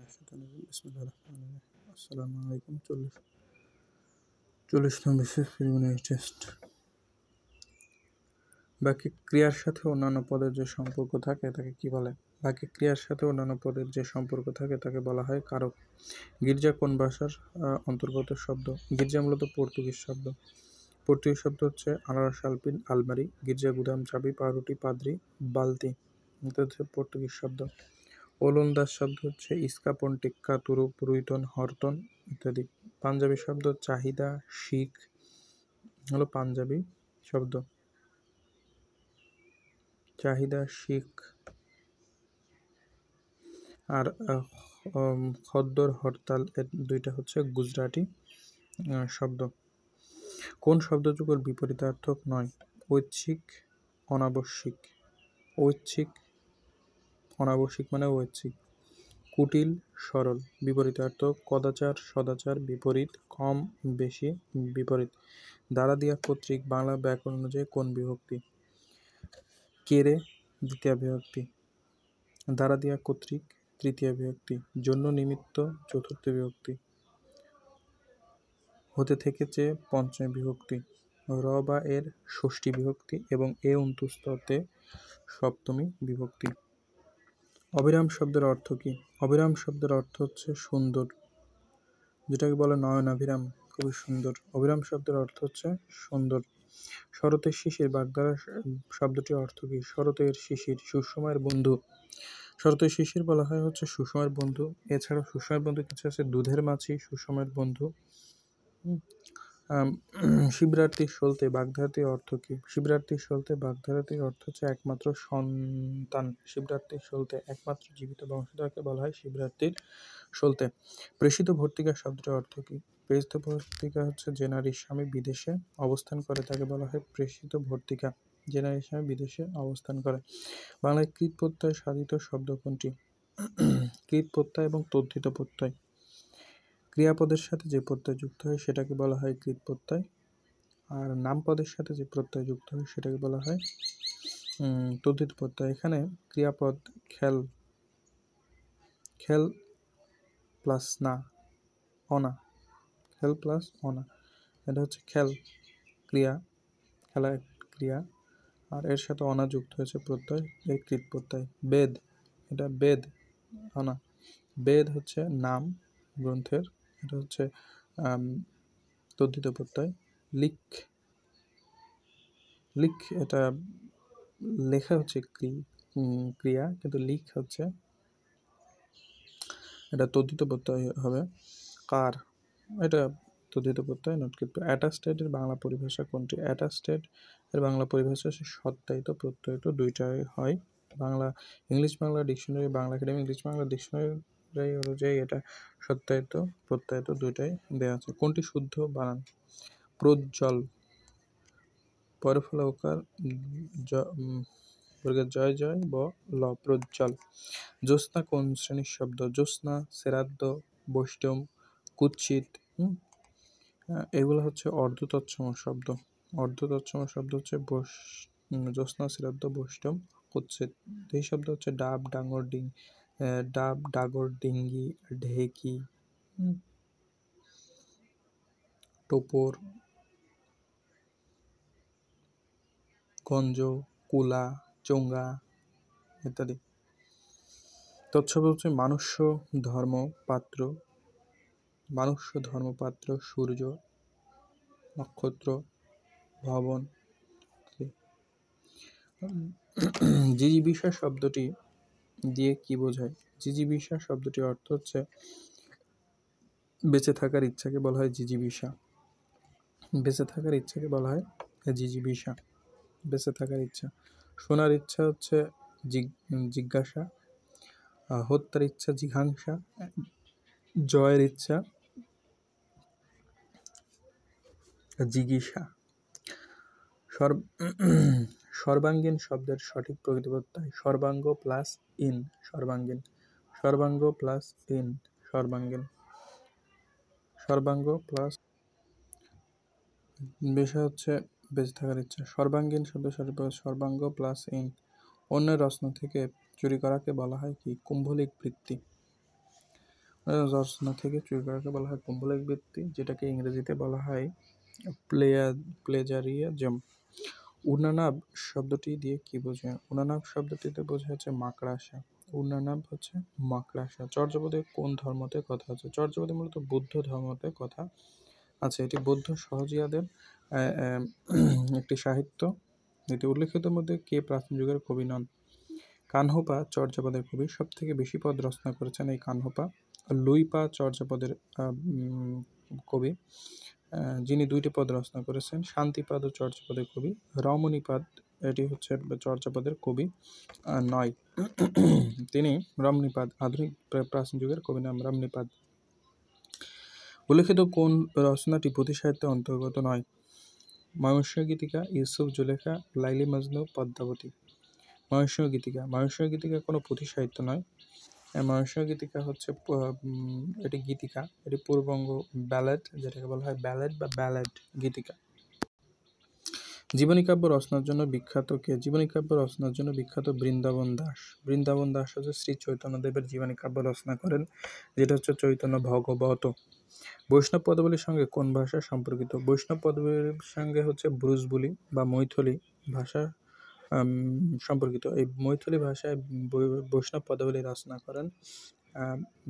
আসসালামু আলাইকুম। 40 বিশেষ প্রিলিমিনারি টেস্ট। বাকি ক্রিয়ার সাথে অন্যান্য পদের যে সম্পর্ক থাকে তাকে কি বলে? বাকি ক্রিয়ার সাথে অন্যান্য পদের যে সম্পর্ক থাকে তাকে বলা হয় কারক। গির্জা কোন ভাষার অন্তর্গত শব্দ? গির্জা মূলত পর্তুগিজ শব্দ। পর্তুগিজ শব্দ হচ্ছে আনারস, আলপিন, আলমারি। গির্জা গুদাম, চাবি, পাউরুটি, পাদ্রি, বালতি। এটা হচ্ছে পর্তুগিজ শব্দ। ওলন্দাজ শব্দ হচ্ছে ইস্কাপন, টেক্কা, তুরুপ, রুইতন, হরতন ইত্যাদি। পাঞ্জাবি শব্দ চাহিদা, শিখ হলো পাঞ্জাবি শব্দ। চাহিদা, শিখ। আর খদ্দর, হরতাল দুইটা হচ্ছে গুজরাটি শব্দ। কোন শব্দযুগল বিপরীতার্থক নয়? ঐচ্ছিক, অনাবশ্যিক। ঐচ্ছিক, অনাবশ্যিক মানে ঐচ্ছিক। কুটিল, সরল। বিপরীতার্থক কদাচার, সদাচার। বিপরীত কম, বেশি, বিপরীত। দ্বারা দিয়া কর্তৃক বাংলা ব্যাকরণ অনুযায়ী কোন বিভক্তি? কেরে, দ্বিতীয় বিভক্তি। দ্বারা দিয়া কর্তৃক, তৃতীয় বিভক্তি। জন্য নিমিত্ত, চতুর্থ বিভক্তি। হতে থেকেছে, পঞ্চম বিভক্তি। র বা এর ষষ্ঠী বিভক্তি এবং এ অন্তুস্ততে সপ্তমী বিভক্তি। অবিরাম শব্দের অর্থ কি? অবিরাম শব্দের অর্থ হচ্ছে সুন্দর, যেটাকে বলে নয়নাভিরাম, খুবই সুন্দর। অবিরাম শব্দের অর্থ হচ্ছে সুন্দর। শরতের শিশির বাগধারা শব্দটির অর্থ কি? শরতের শিশির, সুসময়ের বন্ধু। শরতের শিশির বলা হয় হচ্ছে সুসময়ের বন্ধু। এছাড়া সুসময়ের বন্ধু কিছু আছে, দুধের মাছি, সুসময়ের বন্ধু। শিবরাত্রির সলতে বাগধারাটির অর্থ কি? শিবরাত্রির সলতে বাগধারাটির অর্থ হচ্ছে একমাত্র সন্তান। শিবরাত্রির সলতে একমাত্র জীবিত বংশধরকে বলা হয় শিবরাত্রির সলতে। প্রেষিত ভর্তিকা শব্দটির অর্থ কি? প্রেষিত ভর্তিকা হচ্ছে যে নারীর স্বামী বিদেশে অবস্থান করে তাকে বলা হয় প্রেষিত ভর্তিকা। যে নারীর স্বামী বিদেশে অবস্থান করে। বাংলায় কৃৎ প্রত্যয় সাধিত শব্দ কোনটি? কৃৎ প্রত্যয় এবং তদ্ধিত প্রত্যয়। ক্রিয়াপদের সাথে যে প্রত্যয় যুক্ত হয় সেটাকে বলা হয় কৃৎ প্রত্যয়, আর নামপদের সাথে যে প্রত্যয় যুক্ত হয় সেটাকে বলা হয় তদ্ধিত প্রত্যয়। এখানে ক্রিয়াপদ খেল, খেল প্লাস না, অনা, খেল প্লাস অনা, এটা হচ্ছে খেল ক্রিয়া, খেলা ক্রিয়া, আর এর সাথে অনা যুক্ত হয়েছে প্রত্যয়, এই কৃৎ প্রত্যয়। বেদ, এটা বেদ, অনা। বেদ হচ্ছে নাম গ্রন্থের, এটা হচ্ছে তদ্ধিত প্রত্যয়। লিখ, লিখ এটা লেখা হচ্ছে ক্রিয়া, কিন্তু লিখ হচ্ছে এটা তদ্ধিত প্রত্যয় হবে। কার, এটা তদ্ধিত প্রত্যয়, নটকৃত। অ্যাটাস্টেড এর বাংলা পরিভাষা কোনটি? অ্যাটাস্টেড এর বাংলা পরিভাষা সত্যায়িত, প্রত্যয়িত দুইটাই হয়। Bangla English Bangla dictionary, Bangla academy English Bangla dictionary অনুযায়ী এটা সত্যায়িত, প্রত্যয়িত দুইটাই দেওয়া আছে। কোনটি শুদ্ধ বানান? প্রজ্জ্বল, পরফলা ওকার জয় জয় ব ল, প্রজ্জ্বল। জ্যোৎস্না কোন শ্রেণীর শব্দ? জ্যোৎস্না, শ্রাদ্ধ, বৈষ্ণব, কুৎসিত। এগুলো হচ্ছে অর্ধতৎসম শব্দ। অর্ধতৎসম শব্দ হচ্ছে জ্যোৎস্না, শ্রাদ্ধ, বৈষ্ণব, কুৎসিত। এই শব্দ হচ্ছে ডাব, ডাঙর, ডাব, ডাগর, ডিঙ্গি, ঢেকি, টোপর, গঞ্জ, কুলা, চোঙ্গা ইত্যাদি। তৎসব হচ্ছে মানুষ্য, ধর্ম, পাত্র, মানুষ্য, ধর্মপাত্র, সূর্য, নক্ষত্র, ভবন। জিজিবিষা শব্দটি দিয়ে কি বোঝায়? জিজিবিষা শব্দটির অর্থ হচ্ছে বেঁচে থাকার ইচ্ছাকে বলা হয় জিজিবিষা। বেঁচে থাকার ইচ্ছাকে বলা হয় জিজিবিষা, বেঁচে থাকার ইচ্ছা। শোনার ইচ্ছা হচ্ছে জিজ্ঞাসা, হত্যার ইচ্ছা জিঘাংসা, জয়ের ইচ্ছা জিগীষা। সর্বাঙ্গীন শব্দের সঠিক প্রকৃতিপ্রত্যয় সর্বাঙ্গ প্লাস ইন, সর্বাঙ্গীন। সর্বাঙ্গ প্লাস ইন, সর্বাঙ্গীন। সর্বাঙ্গ প্লাস বিষয় হচ্ছে বেঁচে থাকার ইচ্ছা। সর্বাঙ্গীন শব্দের সঠিক সর্বাঙ্গ প্লাস ইন। অন্যের রত্ন থেকে চুরি করাকে বলা হয় কি? কুম্ভলিক বৃত্তি। রচনা থেকে চুরি করাকে বলা হয় কুম্ভলেখ বৃত্তি, যেটাকে ইংরেজিতে বলা হয় প্লেজারিয়াজম। উনানাব শব্দটি দিয়ে কি বোঝায়? উনানাব শব্দটিতে বোঝা হচ্ছে মাকড়াসা। উনানাব হচ্ছে মাকড়াসা। চর্যাপদে কোন ধর্মতে কথা আছে? চর্যাপদে মূলত বৌদ্ধ ধর্মতে কথা আছে। এটি বৌদ্ধ সহজিয়াদের আহ, আহ, একটি সাহিত্য। এটি উল্লেখিতের মধ্যে কে প্রাচীন যুগের কবি নন? কানহোপা চর্যাপদের কবি। সব থেকে বেশি পদ রচনা করেছেন এই কানহোপা। লুইপা চর্যাপদের কবি, যিনি 2টি পদ রচনা করেছেন। শান্তিপাদ ও চর্যাপদের কবি। রমণীপাদ এটি হচ্ছে চর্যাপদের কবি নয়। তিনি রমণীপাদ, আধুনিক প্রাচীন যুগের কবি নাম রমণীপাদ। উল্লেখিত কোন রচনাটি পুঁথি সাহিত্যের অন্তর্গত নয়? ময়মনসিংহ গীতিকা, ইউসুফ জুলেখা, লাইলি মজনু, পদ্মাবতী। ময়মনসিংহ গীতিকা। ময়মনসিংহ গীতিকা কোনো পুঁথি সাহিত্য নয়। ময়মনসিংহ গীতিকা হচ্ছে এটি গীতিকা, এটি পূর্ববঙ্গ ব্যালেড, যেটাকে বলা হয় ব্যালেড বা ব্যালেড গীতিকা। জীবনী কাব্য রচনার জন্য বিখ্যাত কে? জীবনী কাব্য রচনার জন্য বিখ্যাত বৃন্দাবন দাস। বৃন্দাবন দাস হচ্ছে শ্রী চৈতন্যদেবের জীবনী কাব্য রচনা করেন, যেটা হচ্ছে চৈতন্য ভগবত। বৈষ্ণব পদাবলীর সঙ্গে কোন ভাষা সম্পর্কিত? বৈষ্ণব পদাবলীর সঙ্গে হচ্ছে ব্রুজবুলি বা মৈথিলি ভাষা সম্পর্কিত। এই মৈথিলি ভাষায় বৈষ্ণব পদাবলী রচনা করেন।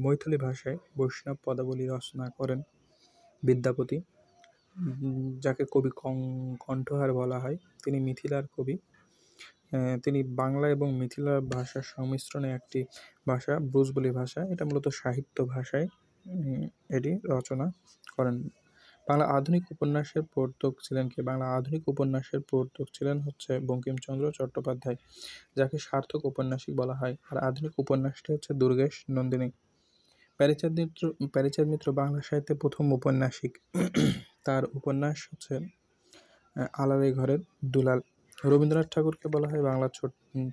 মৈথিলি ভাষায় বৈষ্ণব পদাবলী রচনা করেন বিদ্যাপতি, যাকে কবি কণ্ঠহার বলা হয়। তিনি মিথিলার কবি। তিনি বাংলা এবং মিথিলা ভাষার সংমিশ্রণে একটি ভাষা ব্রজবুলি ভাষা, এটা মূলত সাহিত্য ভাষায় এটি রচনা করেন। বাংলা আধুনিক উপন্যাসের প্রবর্তক ছিলেন কে? বাংলা আধুনিক উপন্যাসের প্রবর্তক ছিলেন হচ্ছে বঙ্কিমচন্দ্র চট্টোপাধ্যায়, যাকে সার্থক ঔপন্যাসিক বলা হয়। আর আধুনিক উপন্যাসটি হচ্ছে দুর্গেশ নন্দিনী। প্যারীচাঁদ মিত্র বাংলা সাহিত্যের প্রথম উপন্যাসিক। তার উপন্যাস হচ্ছে আলালের ঘরের দুলাল। রবীন্দ্রনাথ ঠাকুরকে বলা হয় বাংলার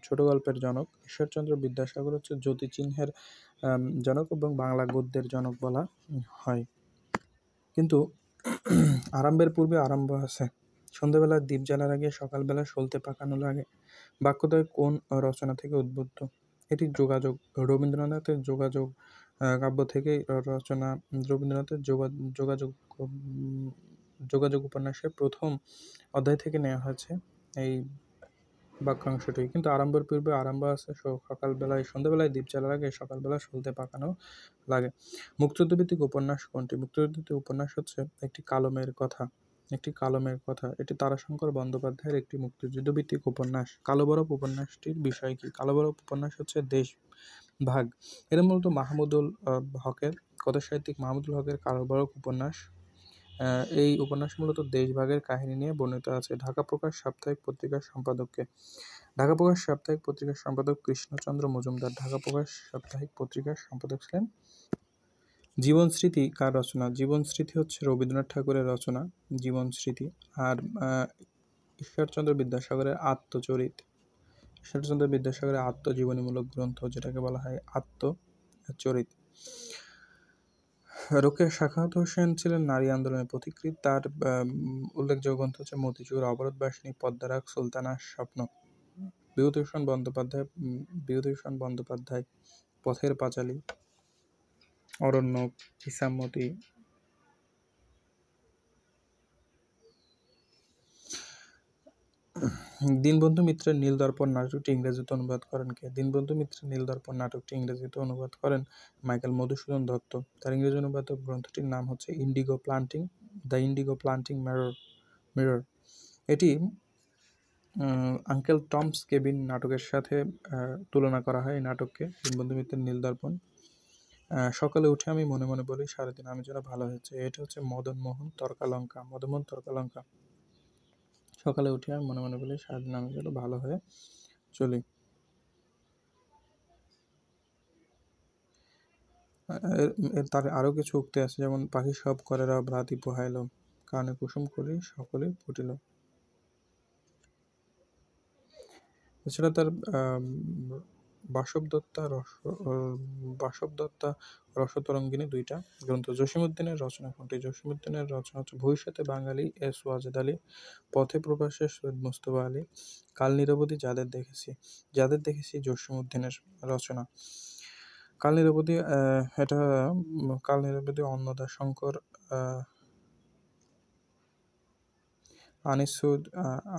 ছোট গল্পের জনক। ঈশ্বরচন্দ্র বিদ্যাসাগর হচ্ছে জ্যোতিচিহ্নের জনক এবং বাংলা গদ্যের জনক বলা হয়। কিন্তু আরম্ভের পূর্বে আরম্ভ আছে। সন্ধ্যাবেলা দ্বীপ জ্বালার আগে সকালবেলা সলতে পাকানো লাগে। বাক্যদ্বয় কোন রচনা থেকে উদ্বুদ্ধ? এটি যোগাযোগ। রবীন্দ্রনাথের যোগাযোগ কাব্য থেকে রচনা। রবীন্দ্রনাথের যোগাযোগ যোগাযোগ উপন্যাসের প্রথম অধ্যায় থেকে নেওয়া হয়েছে এই বাক্যাংশটি। কিন্তু আরম্ভের পূর্বে আরম্ভ আছে, সকালবেলায় সন্ধ্যাবেলায় দ্বীপ জ্বালার আগে সকালবেলা সলতে পাকানো লাগে। মুক্তিযুদ্ধভিত্তিক উপন্যাস কোনটি? মুক্তিযুদ্ধভিত্তিক উপন্যাস হচ্ছে একটি কালমের কথা। একটি কালমের কথা, এটি তারাশঙ্কর বন্দ্যোপাধ্যায়ের একটি মুক্তিযুদ্ধভিত্তিক উপন্যাস। কালো বরফ উপন্যাসটির বিষয় কি? কালো বরফ উপন্যাস হচ্ছে দেশভাগ। এর মূলত মাহমুদুল হকের, কথাসাহিত্যিক মাহমুদুল হকের কালো বরফ উপন্যাস। এই উপন্যাস মূলত দেশভাগের কাহিনী নিয়ে বর্ণিত আছে। ঢাকা প্রকাশ সাপ্তাহিক পত্রিকার সম্পাদককে? ঢাকা প্রকাশ সাপ্তাহিক পত্রিকার সম্পাদক কৃষ্ণচন্দ্র মজুমদার। ঢাকা প্রকাশ সাপ্তাহিক পত্রিকার সম্পাদক ছিলেন। জীবন স্মৃতি কার রচনা? জীবন স্মৃতি হচ্ছে রবীন্দ্রনাথ ঠাকুরের রচনা জীবন স্মৃতি। আর ঈশ্বরচন্দ্র বিদ্যাসাগরের আত্মচরিত। ঈশ্বরচন্দ্র বিদ্যাসাগরের আত্মজীবনীমূলক গ্রন্থ, যেটাকে বলা হয় আত্মচরিত। রোকেয়া সাখাওয়াত হোসেন ছিলেন নারী আন্দোলনের পথিকৃৎ। তার উল্লেখযোগ্য গ্রন্থ হচ্ছে মতিচুর, অবরোধবাসিনী, পদ্মারাগ, সুলতানার স্বপ্ন। বিভূতিভূষণ বন্দ্যোপাধ্যায় পথের পাঁচালী, অরণ্যক, ইসামতি। দীনবন্ধু মিত্রের নীলদর্পণ নাটকটি ইংরেজিতে অনুবাদ করেন কে? দীনবন্ধু মিত্রের নীলদর্পণ নাটকটি ইংরেজিতে অনুবাদ করেন মাইকেল মধুসূদন দত্ত। তার ইংরেজি অনুবাদ গ্রন্থটির নাম হচ্ছে দ্য ইন্ডিগো প্লান্টিং মিরর। এটি আঙ্কেল টমস কেবিন নাটকের সাথে তুলনা করা হয় এই নাটককে, দীনবন্ধু মিত্রের নীলদর্পণ। সকালে উঠে আমি মনে মনে বলি সারাদিন আমি যেন ভালো হয়েছে। এটা হচ্ছে মদনমোহন তর্কালঙ্কা। সকালে উঠে আমি মনে মনে বলি সারাদিন আমি যেন ভালো হয়ে চলি। তার আরও কিছু উক্তি আছে, যেমন পাখি সব করে রব রাতি পোহাইল, কানে কুসুম করি সকলেই ফুটিল। এছাড়া তার বাসবদত্তা রসতরঙ্গিনী 2টা গ্রন্থ। জসীমউদ্দীনের রচনা কোনটি? জসীমউদ্দীনের রচনা হচ্ছে ভবিষ্যতে বাঙালি, এস ওয়াজেদ আলী, পথে প্রবাসে সৈয়দ মুজতবা আলী, কাল নিরবধি যাদের দেখেছি। জসীমউদ্দীনের রচনা। কাল নিরবধি এটা কাল নিরবধি অন্নদাশঙ্কর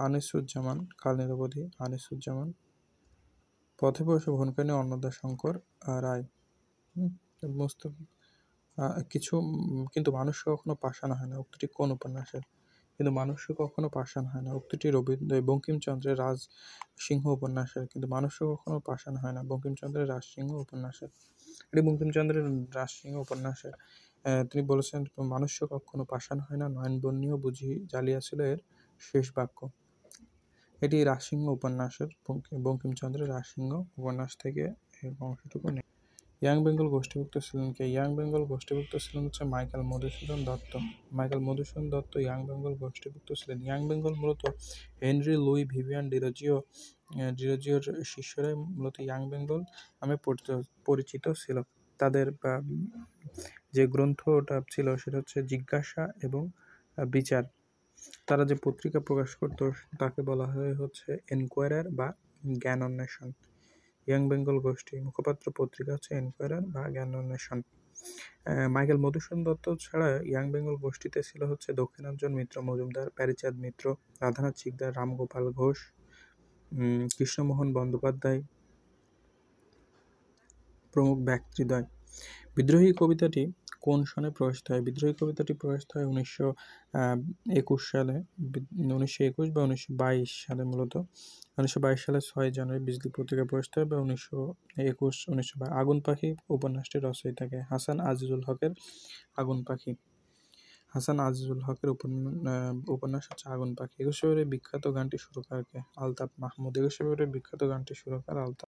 আনিসুজ্জামান কাল নিরবধি আনিসুজ্জামান পথে বসে ভ্রমণকাহিনী অন্নদাশঙ্কর রায়। মুস্তফা কিন্তু মানুষ কখনো পাষাণ হয় না উক্তিটি কোন উপন্যাসের? কিন্তু মানুষ কখনো পাষাণ হয় না উক্তিটি বঙ্কিমচন্দ্রের রাজসিংহ উপন্যাসের। কিন্তু মানুষ কখনো পাষাণ হয় না বঙ্কিমচন্দ্রের রাজসিংহ উপন্যাসের। এটি বঙ্কিমচন্দ্রের রাজসিংহ উপন্যাসের। তিনি বলেছেন, মানুষ কখনো পাষাণ হয় না, নয়নবর্ণীয় বুঝি জ্বালিয়াছিল এর শেষ বাক্য। এটি রাজসিংহ উপন্যাসের, বঙ্কিমচন্দ্রের রাজসিংহ উপন্যাস থেকে এই অংশটুকু নেই। ইয়াং বেঙ্গল গোষ্ঠীভুক্ত ছিলেন কে? ইয়াং বেঙ্গল গোষ্ঠীভুক্ত ছিলেন হচ্ছে মাইকেল মধুসূদন দত্ত। মাইকেল মধুসূদন দত্ত ইয়াং বেঙ্গল গোষ্ঠীভুক্ত ছিলেন। ইয়াং বেঙ্গল মূলত হেনরি লুই ভিভিয়ান ডিরোজিওর শিষ্যরাই মূলত ইয়াং বেঙ্গল নামে পরিচিত ছিল। তাদের যে গ্রন্থটা ছিল সেটা হচ্ছে জিজ্ঞাসা এবং বিচার। তারা যে পত্রিকা প্রকাশ করত তাকে বলা হয় হচ্ছে এনকোয়ারার বা জ্ঞান অন্বেষণ। ইয়াং বেঙ্গল গোষ্ঠী মুখপাত্র পত্রিকা হচ্ছে এনকোয়ারার বা জ্ঞান অন্বেষণ। মাইকেল মধুসূদন দত্ত ছাড়া ইয়াং বেঙ্গল গোষ্ঠীতে ছিল হচ্ছে দক্ষিণাঞ্জন মিত্র মজুমদার, প্যারীচাঁদ মিত্র, রাধানাথ শিকদার, রামগোপাল ঘোষ, কৃষ্ণমোহন বন্দ্যোপাধ্যায় প্রমুখ ব্যক্তিদ্বয়। বিদ্রোহী কবিতাটি কোন সনে প্রকাশিত হয়? বিদ্রোহী কবিতাটি প্রকাশিত হয় 1921 সালে, 1921 বা 1922 সালে। মূলত 1922 সালে 6 জানুয়ারি বিজলি পত্রিকা প্রকাশিত হয় বা 1922। আগুন পাখি উপন্যাসটির রচয়িতাকে? হাসান আজিজুল হকের আগুন পাখি। হাসান আজিজুল হকের উপন্যাস হচ্ছে আগুন পাখি। 21শে ফেব্রুয়ারি বিখ্যাত গানটি সুরকার কে? আলতাফ মাহমুদ। 21শে ফেব্রুয়ারি বিখ্যাত গানটি সুরকার আলতাফ।